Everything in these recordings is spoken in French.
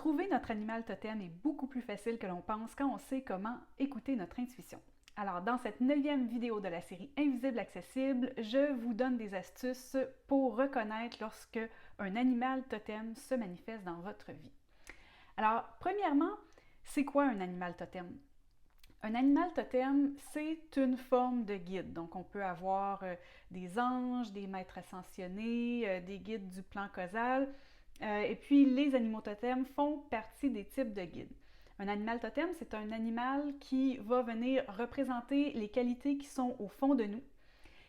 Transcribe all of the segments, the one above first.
Trouver notre animal totem est beaucoup plus facile que l'on pense quand on sait comment écouter notre intuition. Alors, dans cette 9e vidéo de la série Invisible Accessible, je vous donne des astuces pour reconnaître lorsque un animal totem se manifeste dans votre vie. Alors, premièrement, c'est quoi un animal totem? Un animal totem, c'est une forme de guide. Donc, on peut avoir des anges, des maîtres ascensionnés, des guides du plan causal. Et puis, les animaux totems font partie des types de guides. Un animal totem, c'est un animal qui va venir représenter les qualités qui sont au fond de nous.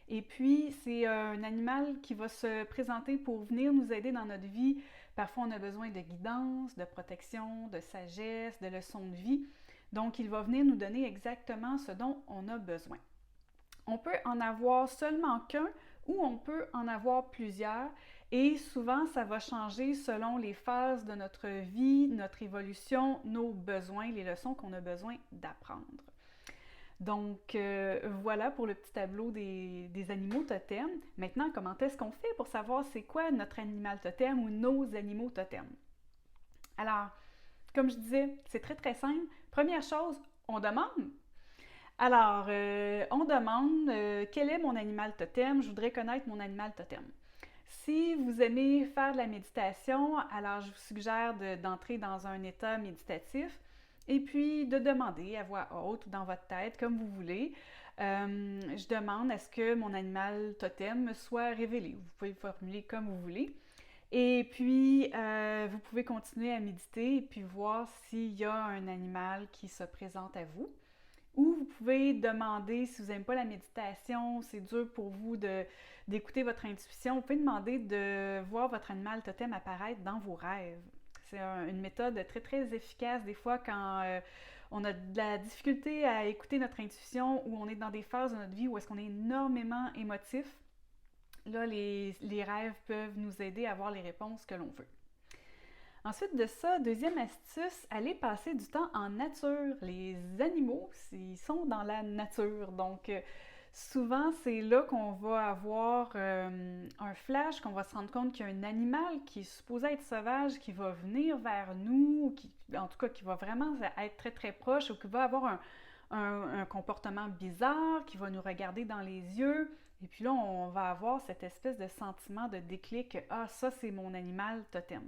Et puis, c'est un animal qui va se présenter pour venir nous aider dans notre vie. Parfois, on a besoin de guidance, de protection, de sagesse, de leçons de vie. Donc, il va venir nous donner exactement ce dont on a besoin. On peut en avoir seulement qu'un ou on peut en avoir plusieurs et souvent, ça va changer selon les phases de notre vie, notre évolution, nos besoins, les leçons qu'on a besoin d'apprendre. Donc, voilà pour le petit tableau des animaux totems. Maintenant, comment est-ce qu'on fait pour savoir c'est quoi notre animal totem ou nos animaux totems? Alors, comme je disais, c'est très très simple. Première chose, on demande. Alors, on demande quel est mon animal totem? Je voudrais connaître mon animal totem. Si vous aimez faire de la méditation, alors je vous suggère d'entrer dans un état méditatif et puis de demander à voix haute ou dans votre tête, comme vous voulez. Je demande à ce que mon animal totem me soit révélé. Vous pouvez le formuler comme vous voulez. Et puis, vous pouvez continuer à méditer et puis voir s'il y a un animal qui se présente à vous. Ou vous pouvez demander, si vous n'aimez pas la méditation, c'est dur pour vous d'écouter votre intuition, vous pouvez demander de voir votre animal totem apparaître dans vos rêves. C'est une méthode très, très efficace des fois quand on a de la difficulté à écouter notre intuition ou on est dans des phases de notre vie où est-ce qu'on est énormément émotif. Là, les rêves peuvent nous aider à avoir les réponses que l'on veut. Ensuite de ça, deuxième astuce, allez passer du temps en nature. Les animaux, ils sont dans la nature. Donc, souvent, c'est là qu'on va avoir un flash, qu'on va se rendre compte qu'il y a un animal qui est supposé être sauvage, qui va venir vers nous, en tout cas, qui va vraiment être très, très proche ou qui va avoir un comportement bizarre, qui va nous regarder dans les yeux. Et puis là, on va avoir cette espèce de sentiment de déclic, ah, ça, c'est mon animal totem.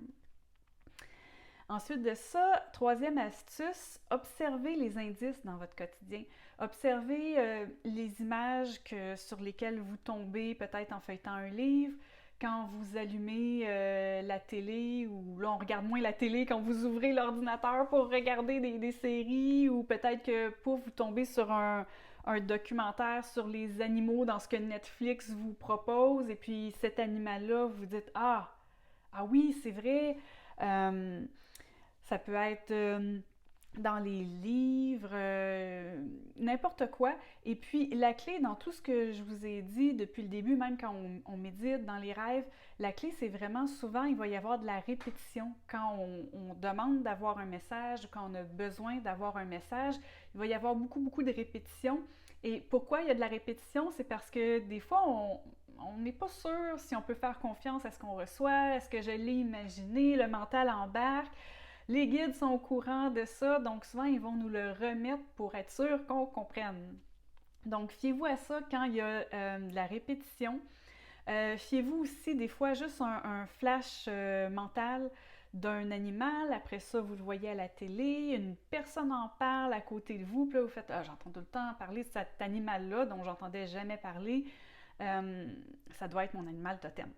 Ensuite de ça, troisième astuce, observez les indices dans votre quotidien. Observez les images sur lesquelles vous tombez peut-être en feuilletant un livre, quand vous allumez la télé, ou là on regarde moins la télé quand vous ouvrez l'ordinateur pour regarder des séries, ou peut-être que pour vous tomber sur un documentaire sur les animaux dans ce que Netflix vous propose, et puis cet animal-là, vous dites « Ah oui, c'est vrai! Ça peut être dans les livres, n'importe quoi. Et puis, la clé dans tout ce que je vous ai dit depuis le début, même quand on médite dans les rêves, la clé, c'est vraiment souvent, il va y avoir de la répétition. Quand on demande d'avoir un message ou quand on a besoin d'avoir un message, il va y avoir beaucoup, beaucoup de répétitions. Et pourquoi il y a de la répétition? C'est parce que des fois, on n'est pas sûr si on peut faire confiance à ce qu'on reçoit, est-ce que je l'ai imaginé, le mental embarque. Les guides sont au courant de ça, donc souvent ils vont nous le remettre pour être sûr qu'on comprenne. Donc fiez-vous à ça quand il y a de la répétition. Fiez-vous aussi des fois juste un flash mental d'un animal, après ça vous le voyez à la télé, une personne en parle à côté de vous, puis là vous faites « Ah, j'entends tout le temps parler de cet animal-là dont j'entendais jamais parler, ça doit être mon animal totem ».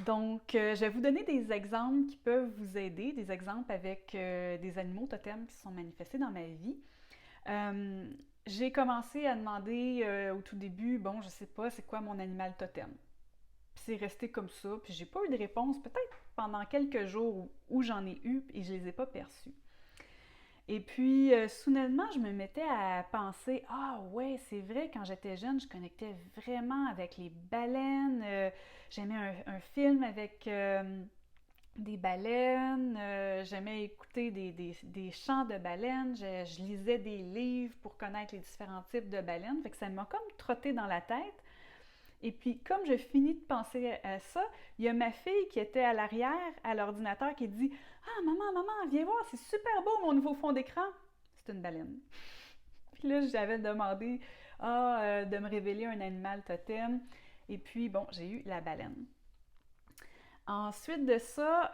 Donc, je vais vous donner des exemples qui peuvent vous aider, des exemples avec des animaux totems qui se sont manifestés dans ma vie. J'ai commencé à demander au tout début, bon, je sais pas, c'est quoi mon animal totem? Puis c'est resté comme ça, puis j'ai pas eu de réponse, peut-être pendant quelques jours où j'en ai eu et je les ai pas perçus. Et puis, soudainement, je me mettais à penser, ah ouais, c'est vrai, quand j'étais jeune, je connectais vraiment avec les baleines. J'aimais un film avec des baleines. J'aimais écouter des chants de baleines. Je lisais des livres pour connaître les différents types de baleines. Fait que ça m'a comme trotté dans la tête. Et puis, comme je finis de penser à ça, il y a ma fille qui était à l'arrière, à l'ordinateur, qui dit « Ah, maman, viens voir, c'est super beau mon nouveau fond d'écran! » C'est une baleine. Puis là, j'avais demandé de me révéler un animal totem. Et puis, bon, j'ai eu la baleine. Ensuite de ça,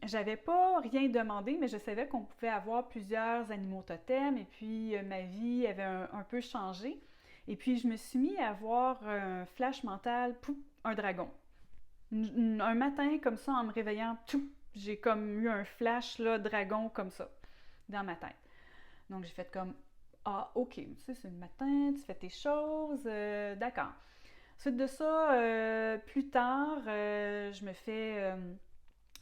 j'avais pas rien demandé, mais je savais qu'on pouvait avoir plusieurs animaux totems. Et puis, ma vie avait un peu changé. Et puis, je me suis mis à avoir un flash mental, pouf, un dragon. Un matin, comme ça, en me réveillant, j'ai comme eu un flash, là, dragon, comme ça, dans ma tête. Donc, j'ai fait comme, ah, ok, tu sais, c'est le matin, tu fais tes choses, d'accord. Ensuite de ça, plus tard, je me fais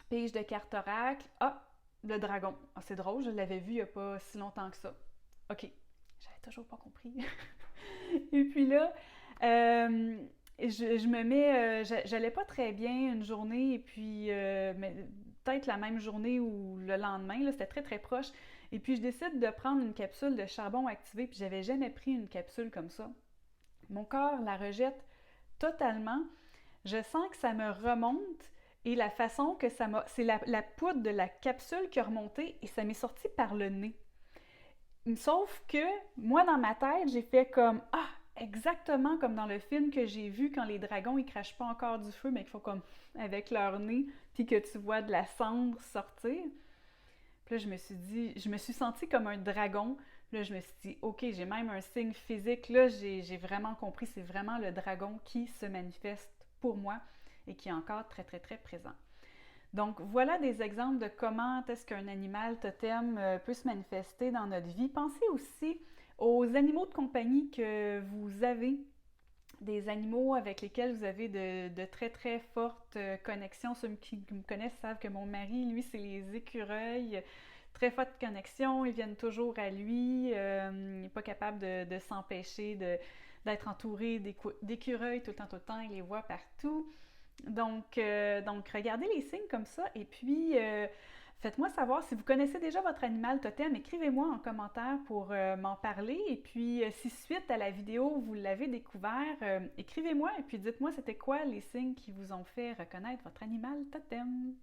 pige de cartes oracle. Ah, le dragon. Ah, c'est drôle, je l'avais vu il n'y a pas si longtemps que ça. Ok, j'avais toujours pas compris. Et puis là, je me mets, j'allais pas très bien une journée, et puis peut-être la même journée ou le lendemain, là, c'était très très proche. Et puis je décide de prendre une capsule de charbon activé, puis j'avais jamais pris une capsule comme ça. Mon corps la rejette totalement. Je sens que ça me remonte et la façon que ça m'a... C'est la poudre de la capsule qui a remonté et ça m'est sorti par le nez. Sauf que moi, dans ma tête, j'ai fait comme ah, exactement comme dans le film que j'ai vu quand les dragons ils crachent pas encore du feu, mais qu'ils font comme avec leur nez, puis que tu vois de la cendre sortir. Puis là, je me suis sentie comme un dragon. Là, je me suis dit, OK, j'ai même un signe physique. Là, j'ai vraiment compris, c'est vraiment le dragon qui se manifeste pour moi et qui est encore très, très, très présent. Donc, voilà des exemples de comment est-ce qu'un animal totem peut se manifester dans notre vie. Pensez aussi aux animaux de compagnie que vous avez, des animaux avec lesquels vous avez de très, très fortes connexions. Ceux qui me connaissent savent que mon mari, lui, c'est les écureuils. Très forte connexion, ils viennent toujours à lui. Il n'est pas capable de s'empêcher d'être entouré d'écureuils tout le temps, il les voit partout. Donc regardez les signes comme ça et puis faites-moi savoir si vous connaissez déjà votre animal totem. Écrivez-moi en commentaire pour m'en parler. Et puis si suite à la vidéo vous l'avez découvert, écrivez-moi et puis dites-moi c'était quoi les signes qui vous ont fait reconnaître votre animal totem.